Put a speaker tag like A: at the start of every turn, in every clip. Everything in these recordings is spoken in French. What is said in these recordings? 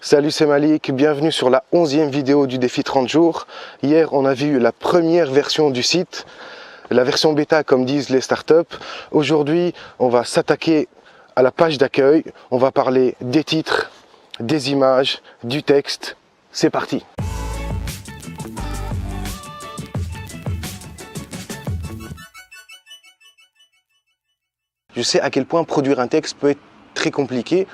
A: Salut, c'est Malik, bienvenue sur la 11e vidéo du défi 30 jours. Hier, on a vu la première version du site, la version bêta comme disent les startups. Aujourd'hui, on va s'attaquer à la page d'accueil. On va parler des titres, des images, du texte. C'est parti! Je sais à quel point produire un texte peut être très compliqué.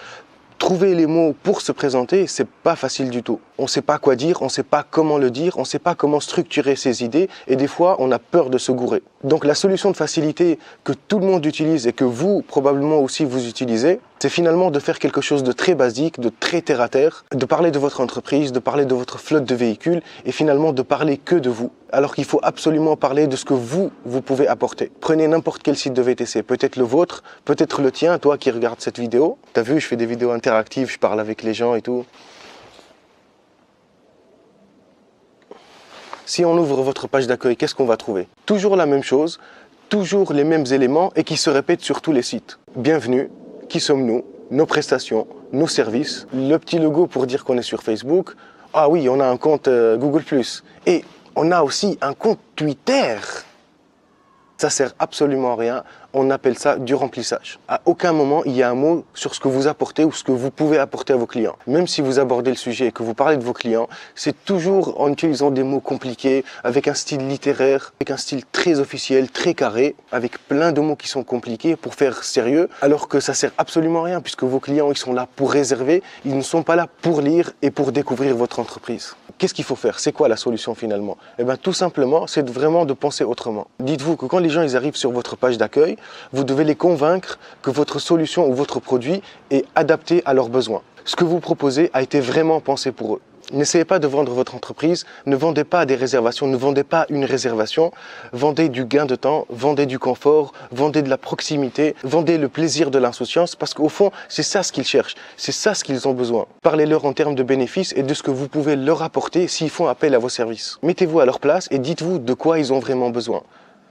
A: Trouver les mots pour se présenter, c'est pas facile du tout. On ne sait pas quoi dire, on ne sait pas comment le dire, on ne sait pas comment structurer ses idées et des fois on a peur de se gourer. Donc la solution de facilité que tout le monde utilise et que vous probablement aussi vous utilisez, c'est finalement de faire quelque chose de très basique, de très terre à terre, de parler de votre entreprise, de parler de votre flotte de véhicules et finalement de parler que de vous. Alors qu'il faut absolument parler de ce que vous pouvez apporter. Prenez n'importe quel site de VTC, peut-être le vôtre, peut-être le tien, toi qui regardes cette vidéo. T'as vu, je fais des vidéos interactives, je parle avec les gens et tout. Si on ouvre votre page d'accueil, qu'est-ce qu'on va trouver? Toujours la même chose, toujours les mêmes éléments et qui se répètent sur tous les sites. Bienvenue, qui sommes-nous? Nos prestations, nos services, le petit logo pour dire qu'on est sur Facebook. Ah oui, on a un compte Google+. Et on a aussi un compte Twitter. Ça sert absolument à rien. On appelle ça du remplissage. À aucun moment, il y a un mot sur ce que vous apportez ou ce que vous pouvez apporter à vos clients. Même si vous abordez le sujet et que vous parlez de vos clients, c'est toujours en utilisant des mots compliqués, avec un style littéraire, avec un style très officiel, très carré, avec plein de mots qui sont compliqués pour faire sérieux, alors que ça sert absolument à rien puisque vos clients, ils sont là pour réserver, ils ne sont pas là pour lire et pour découvrir votre entreprise. Qu'est-ce qu'il faut faire? C'est quoi la solution finalement? Eh bien, tout simplement, c'est vraiment de penser autrement. Dites-vous que quand les gens ils arrivent sur votre page d'accueil, vous devez les convaincre que votre solution ou votre produit est adapté à leurs besoins. Ce que vous proposez a été vraiment pensé pour eux. N'essayez pas de vendre votre entreprise, ne vendez pas des réservations, ne vendez pas une réservation, vendez du gain de temps, vendez du confort, vendez de la proximité, vendez le plaisir de l'insouciance parce qu'au fond, c'est ça ce qu'ils cherchent, c'est ça ce qu'ils ont besoin. Parlez-leur en termes de bénéfices et de ce que vous pouvez leur apporter s'ils font appel à vos services. Mettez-vous à leur place et dites-vous de quoi ils ont vraiment besoin.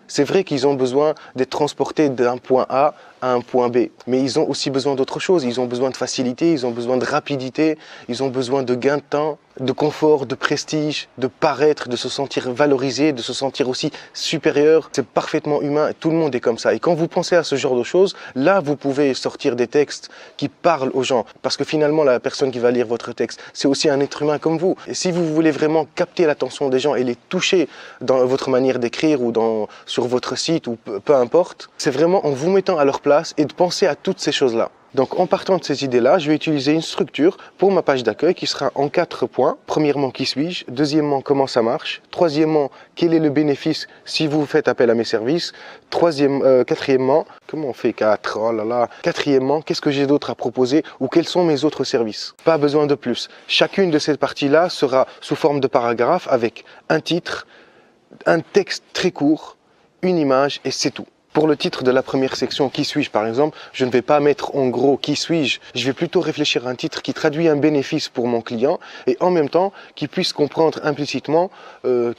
A: C'est vrai qu'ils ont besoin d'être transportés d'un point A à un point B, mais ils ont aussi besoin d'autre chose. Ils ont besoin de facilité, ils ont besoin de rapidité, ils ont besoin de gain de temps, de confort, de prestige, de paraître, de se sentir valorisé, de se sentir aussi supérieur. C'est parfaitement humain, tout le monde est comme ça. Et quand vous pensez à ce genre de choses, là vous pouvez sortir des textes qui parlent aux gens. Parce que finalement la personne qui va lire votre texte, c'est aussi un être humain comme vous. Et si vous voulez vraiment capter l'attention des gens et les toucher dans votre manière d'écrire ou sur votre site ou peu importe, c'est vraiment en vous mettant à leur place et de penser à toutes ces choses-là. Donc en partant de ces idées-là, je vais utiliser une structure pour ma page d'accueil qui sera en 4 points. Premièrement, qui suis-je? Deuxièmement, comment ça marche? Troisièmement, quel est le bénéfice si vous faites appel à mes services? Quatrièmement, comment on fait 4? Oh là là. Quatrièmement, qu'est-ce que j'ai d'autre à proposer ou quels sont mes autres services? Pas besoin de plus. Chacune de ces parties-là sera sous forme de paragraphe avec un titre, un texte très court, une image et c'est tout. Pour le titre de la première section, qui suis-je par exemple, je ne vais pas mettre en gros qui suis-je, je vais plutôt réfléchir à un titre qui traduit un bénéfice pour mon client et en même temps qui puisse comprendre implicitement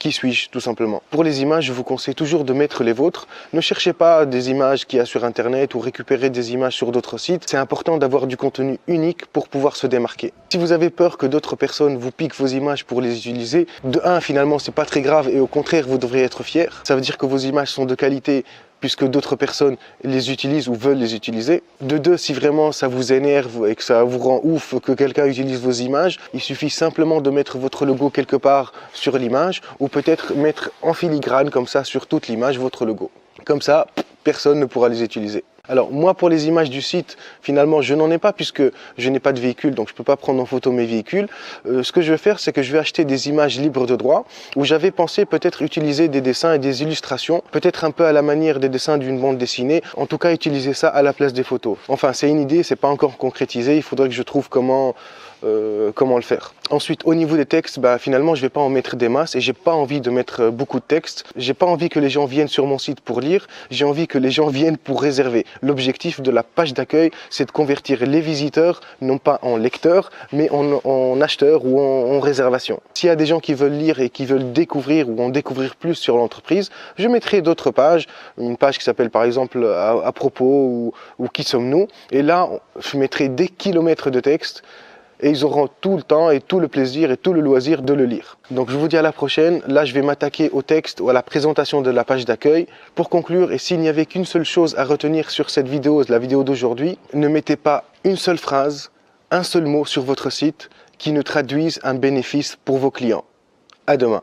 A: qui suis-je tout simplement. Pour les images, je vous conseille toujours de mettre les vôtres. Ne cherchez pas des images qu'il y a sur internet ou récupérer des images sur d'autres sites. C'est important d'avoir du contenu unique pour pouvoir se démarquer. Si vous avez peur que d'autres personnes vous piquent vos images pour les utiliser, de un, finalement c'est pas très grave et au contraire vous devriez être fier. Ça veut dire que vos images sont de qualité puisque d'autres personnes les utilisent ou veulent les utiliser. De deux, si vraiment ça vous énerve et que ça vous rend ouf que quelqu'un utilise vos images, il suffit simplement de mettre votre logo quelque part sur l'image ou peut-être mettre en filigrane comme ça sur toute l'image votre logo. Comme ça, personne ne pourra les utiliser. Alors moi pour les images du site, finalement je n'en ai pas puisque je n'ai pas de véhicule donc je ne peux pas prendre en photo mes véhicules. Ce que je vais faire c'est que je vais acheter des images libres de droit où j'avais pensé peut-être utiliser des dessins et des illustrations, peut-être un peu à la manière des dessins d'une bande dessinée, en tout cas utiliser ça à la place des photos. Enfin c'est une idée, c'est pas encore concrétisé, il faudrait que je trouve comment le faire. Ensuite, au niveau des textes, finalement, je vais pas en mettre des masses et j'ai pas envie de mettre beaucoup de textes. J'ai pas envie que les gens viennent sur mon site pour lire, j'ai envie que les gens viennent pour réserver. L'objectif de la page d'accueil, c'est de convertir les visiteurs, non pas en lecteurs, mais en acheteurs ou en réservation. S'il y a des gens qui veulent lire et qui veulent découvrir ou en découvrir plus sur l'entreprise, je mettrai d'autres pages, une page qui s'appelle par exemple à propos ou qui sommes-nous. Et là, je mettrai des kilomètres de texte et ils auront tout le temps et tout le plaisir et tout le loisir de le lire. Donc je vous dis à la prochaine. Là, je vais m'attaquer au texte ou à la présentation de la page d'accueil. Pour conclure, et s'il n'y avait qu'une seule chose à retenir sur cette vidéo, la vidéo d'aujourd'hui, ne mettez pas une seule phrase, un seul mot sur votre site qui ne traduise un bénéfice pour vos clients. À demain.